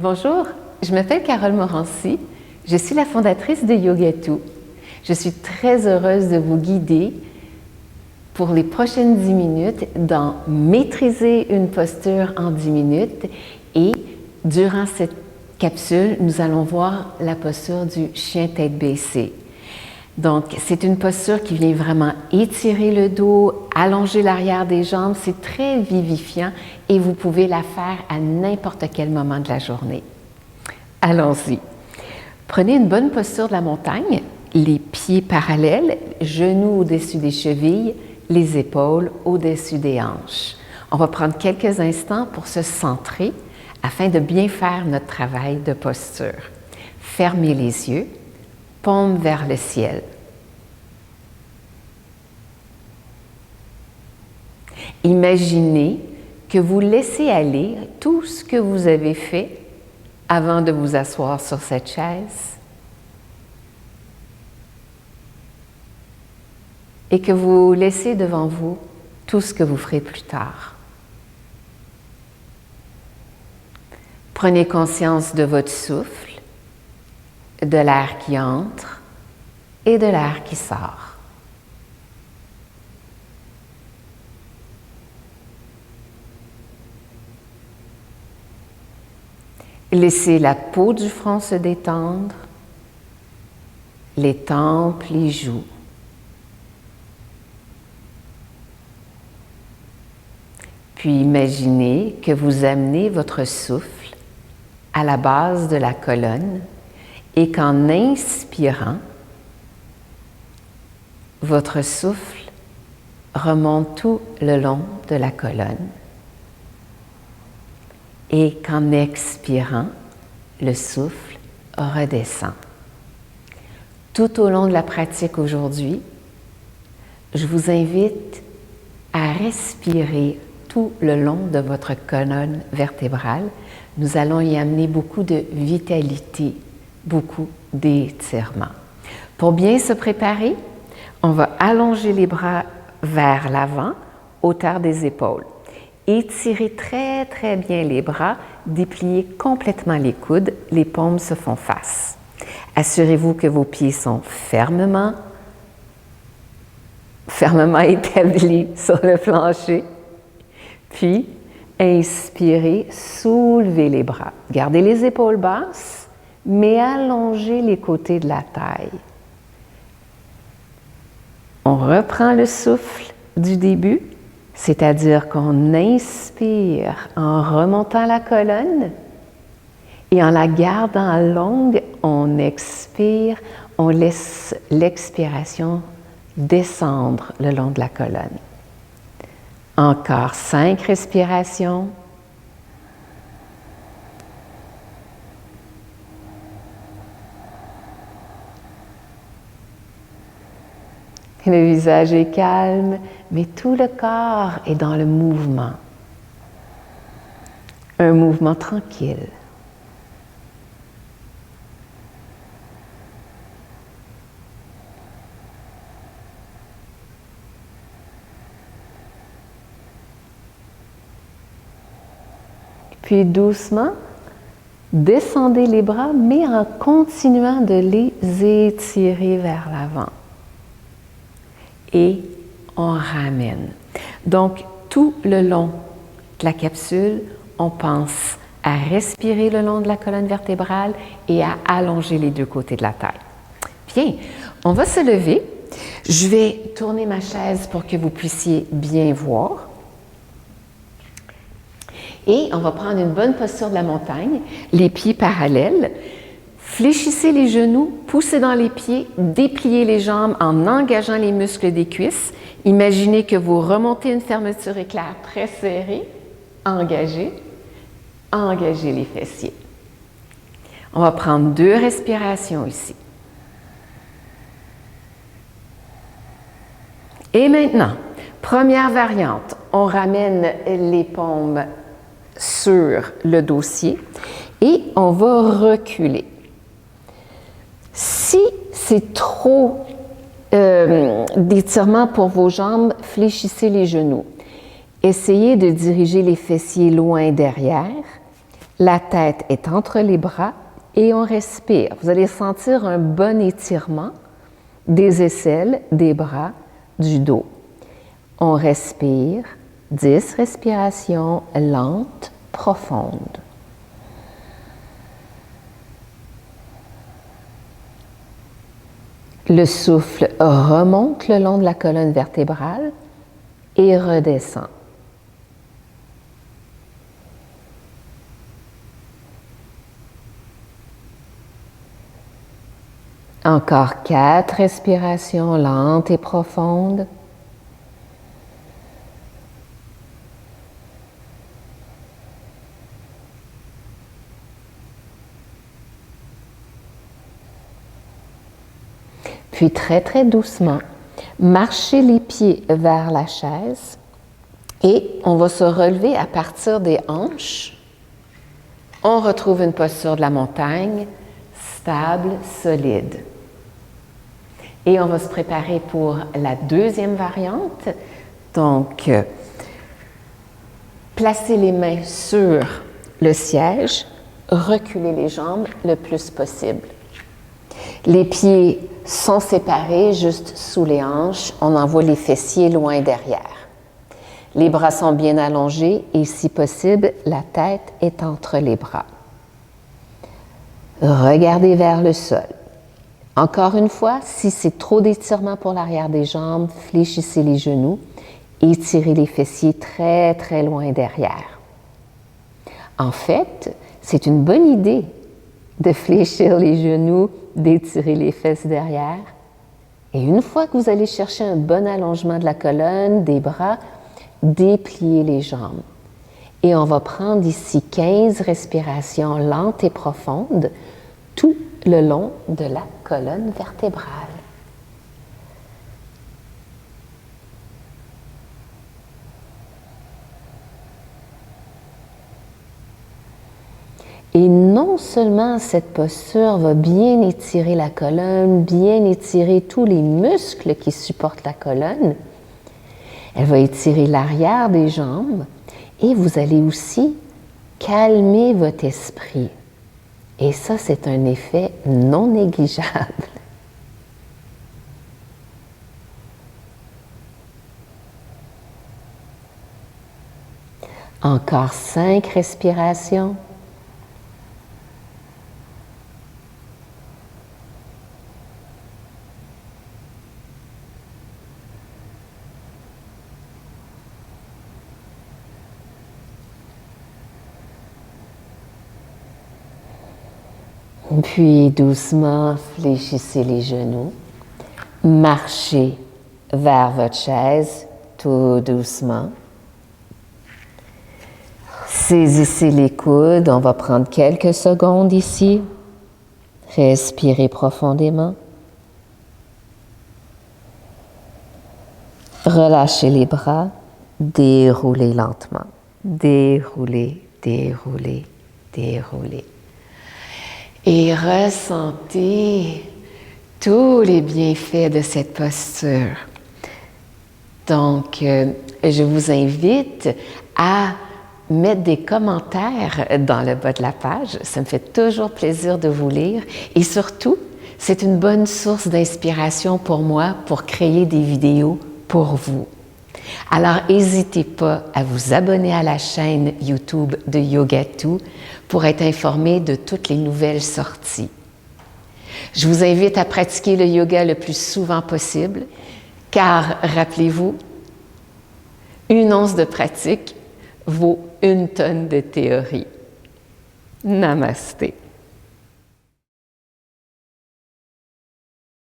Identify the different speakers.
Speaker 1: Bonjour, je m'appelle Carole Morancy, je suis la fondatrice de Yogatou. Je suis très heureuse de vous guider pour les prochaines 10 minutes dans maîtriser une posture en 10 minutes et durant cette capsule, nous allons voir la posture du chien tête baissée. Donc, c'est une posture qui vient vraiment étirer le dos, allonger l'arrière des jambes. C'est très vivifiant et vous pouvez la faire à n'importe quel moment de la journée. Allons-y. Prenez une bonne posture de la montagne, les pieds parallèles, genoux au-dessus des chevilles, les épaules au-dessus des hanches. On va prendre quelques instants pour se centrer afin de bien faire notre travail de posture. Fermez les yeux. Paume vers le ciel. Imaginez que vous laissez aller tout ce que vous avez fait avant de vous asseoir sur cette chaise et que vous laissez devant vous tout ce que vous ferez plus tard. Prenez conscience de votre souffle, de l'air qui entre et de l'air qui sort. Laissez la peau du front se détendre, les tempes, les joues. Puis imaginez que vous amenez votre souffle à la base de la colonne et qu'en inspirant, votre souffle remonte tout le long de la colonne et qu'en expirant, le souffle redescend. Tout au long de la pratique aujourd'hui, je vous invite à respirer tout le long de votre colonne vertébrale. Nous allons y amener beaucoup de vitalité, beaucoup d'étirement. Pour bien se préparer, on va allonger les bras vers l'avant, hauteur des épaules. Étirez très, très bien les bras, dépliez complètement les coudes, les paumes se font face. Assurez-vous que vos pieds sont fermement établis sur le plancher. Puis, inspirez, soulevez les bras. Gardez les épaules basses, mais allongez les côtés de la taille. On reprend le souffle du début, c'est-à-dire qu'on inspire en remontant la colonne et en la gardant longue, on expire, on laisse l'expiration descendre le long de la colonne. Encore 5 respirations. Le visage est calme, mais tout le corps est dans le mouvement. Un mouvement tranquille. Puis doucement, descendez les bras, mais en continuant de les étirer vers l'avant. Et on ramène. Donc, tout le long de la capsule, on pense à respirer le long de la colonne vertébrale et à allonger les deux côtés de la taille. Bien, on va se lever. Je vais tourner ma chaise pour que vous puissiez bien voir. Et on va prendre une bonne posture de la montagne, les pieds parallèles. Fléchissez les genoux, poussez dans les pieds, dépliez les jambes en engageant les muscles des cuisses. Imaginez que vous remontez une fermeture éclair très serrée. Engagez les fessiers. On va prendre 2 respirations ici. Et maintenant, première variante, on ramène les paumes sur le dossier et on va reculer. Si c'est trop d'étirement pour vos jambes, fléchissez les genoux. Essayez de diriger les fessiers loin derrière La tête est entre les bras et on respire. Vous allez sentir un bon étirement des aisselles, des bras, du dos. On respire, 10 respirations lentes, profondes. Le souffle remonte le long de la colonne vertébrale et redescend. Encore 4 respirations lentes et profondes. Puis très très doucement, marchez les pieds vers la chaise et on va se relever à partir des hanches. On retrouve une posture de la montagne, stable, solide. Et on va se préparer pour la deuxième variante. Donc, placez les mains sur le siège, reculez les jambes le plus possible. Les pieds sont séparés juste sous les hanches. On envoie les fessiers loin derrière. Les bras sont bien allongés et, si possible, la tête est entre les bras. Regardez vers le sol. Encore une fois, si c'est trop d'étirement pour l'arrière des jambes, fléchissez les genoux et tirez les fessiers très, très loin derrière. En fait, c'est une bonne idée de fléchir les genoux, d'étirer les fesses derrière. Et une fois que vous allez chercher un bon allongement de la colonne, des bras, dépliez les jambes. Et on va prendre ici 15 respirations lentes et profondes tout le long de la colonne vertébrale. Et non seulement cette posture va bien étirer la colonne, bien étirer tous les muscles qui supportent la colonne, elle va étirer l'arrière des jambes et vous allez aussi calmer votre esprit. Et ça, c'est un effet non négligeable. Encore 5 respirations. Puis doucement, fléchissez les genoux. Marchez vers votre chaise, tout doucement. Saisissez les coudes. On va prendre quelques secondes ici. Respirez profondément. Relâchez les bras. Déroulez lentement. Déroulez, déroulez, déroulez. Et ressentez tous les bienfaits de cette posture. Donc, je vous invite à mettre des commentaires dans le bas de la page. Ça me fait toujours plaisir de vous lire. Et surtout, c'est une bonne source d'inspiration pour moi pour créer des vidéos pour vous. Alors, n'hésitez pas à vous abonner à la chaîne YouTube de Yogatou pour être informé de toutes les nouvelles sorties. Je vous invite à pratiquer le yoga le plus souvent possible, car, rappelez-vous, 1 once de pratique vaut 1 tonne de théorie. Namasté.